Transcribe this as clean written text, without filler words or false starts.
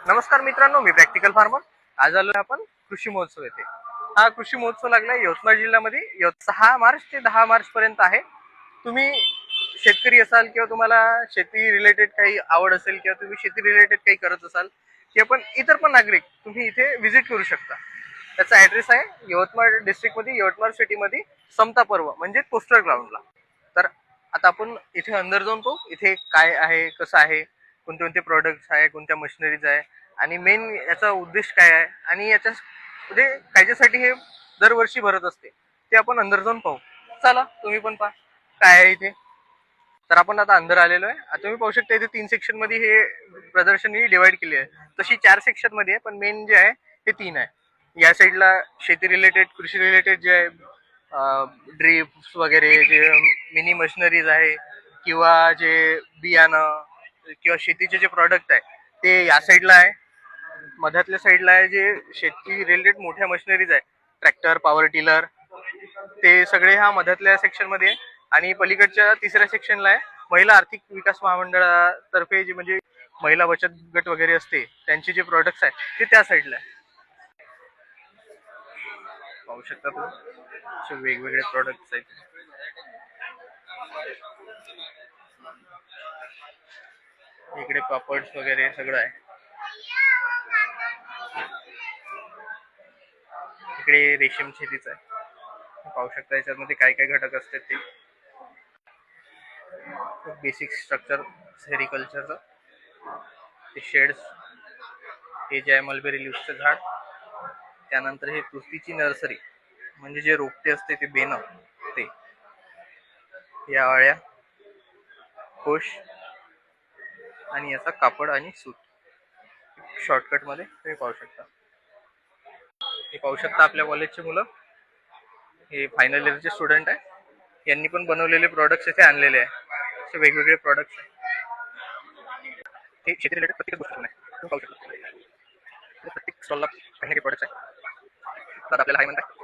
नमस्कार मित्रांनो, मी practical farmer. आज आलो आपण कृषी महोत्सव येथे. हा कृषी महोत्सव लागलाय यवतमाळ जिल्ह्यामध्ये. 6 मार्च ते 10 मार्च पर्यंत आहे. तुम्ही शेतकरी असाल किंवा तुम्हाला शेती रिलेटेड काही आवड असेल किंवा तुम्ही शेती रिलेटेड काही करत असाल किंवा पण इतर पण नागरिक तुम्ही इथे व्हिजिट करू शकता. त्याचा ऍड्रेस आहे यवतमाळ डिस्ट्रिक्ट मध्ये, यवतमाळ सिटी मध्ये, समता पर्व म्हणजे पोस्टर ग्राउंडला. तर आता आपण इथे अंदर जाऊन पाहू इथे काय आहे, कसं आहे, कोणते कोणते प्रोडक्ट्स आहे, कोणत्या मशिनरीज आहे आणि मेन याचा उद्देश काय आहे आणि याच्या म्हणजे कायच्यासाठी हे दरवर्षी भरत असते ते आपण अंदर जाऊन पाहू. चला तुम्ही पण पहा काय आहे इथे. तर आपण आता अंदर आलेलो आहे. आता तुम्ही पाहू शकता इथे 3 सेक्शन मध्ये हे प्रदर्शनी डिवाइड केली आहे. तशी 4 सेक्शन मध्ये आहे पण मेन जे आहे ते 3 आहे. या साईडला शेती रिलेटेड, कृषी रिलेटेड जे आहे, ड्रिप्स वगैरे जे मिनी मशिनरीज आहे किंवा जे बियाणं किंवा शेतीचे जे प्रॉडक्ट आहे ते या साईडला आहे. मधातल्या साईडला आहे जे शेती रिलेटेड मोठ्या मशिनरीज आहे, ट्रॅक्टर, पॉवर टिलर, ते सगळे हा मधातल्या सेक्शन मध्ये आहे. आणि पलीकडच्या 3ऱ्या सेक्शनला आहे महिला आर्थिक विकास महामंडळातर्फे जे म्हणजे महिला बचत गट वगैरे असते त्यांचे जे प्रोडक्ट्स आहेत ते त्या साईडला आहे. पाहू शकता तुम्ही असे वेगवेगळे प्रोडक्ट्स आहेत. इकडे पापड्स वगैरे सगळं आहे. इकडे रेशीम शेतीच आहे. पाहू शकता याच्यामध्ये काय काय घटक असतात ते. बेसिक स्ट्रक्चर सेरिकल्चरचं, ते शेड्स, हे जे आहे मलबेरी लीव्सचं झाड, त्यानंतर हे तुतीची नर्सरी म्हणजे जे रोपटे असते ते बेनं, ते या अळ्या, कोश आणि याचा कापड आणि सूत. शॉर्टकट मध्ये तुम्ही पाहू शकता. हे पाहू शकता आपल्या कॉलेजचे मुलं, हे फायनल इयरचे स्टुडंट आहे. यांनी पण बनवलेले प्रोडक्ट्स इथे आणलेले आहे. असे वेगवेगळे प्रोडक्ट्स हे शेती रिलेटेड प्रत्येक गोष्ट आहे. तुम्ही पाहू शकता प्रत्येक स्टॉलला काही काही प्रोडक्ट्स आहे. तर आपल्याला हाय म्हणतात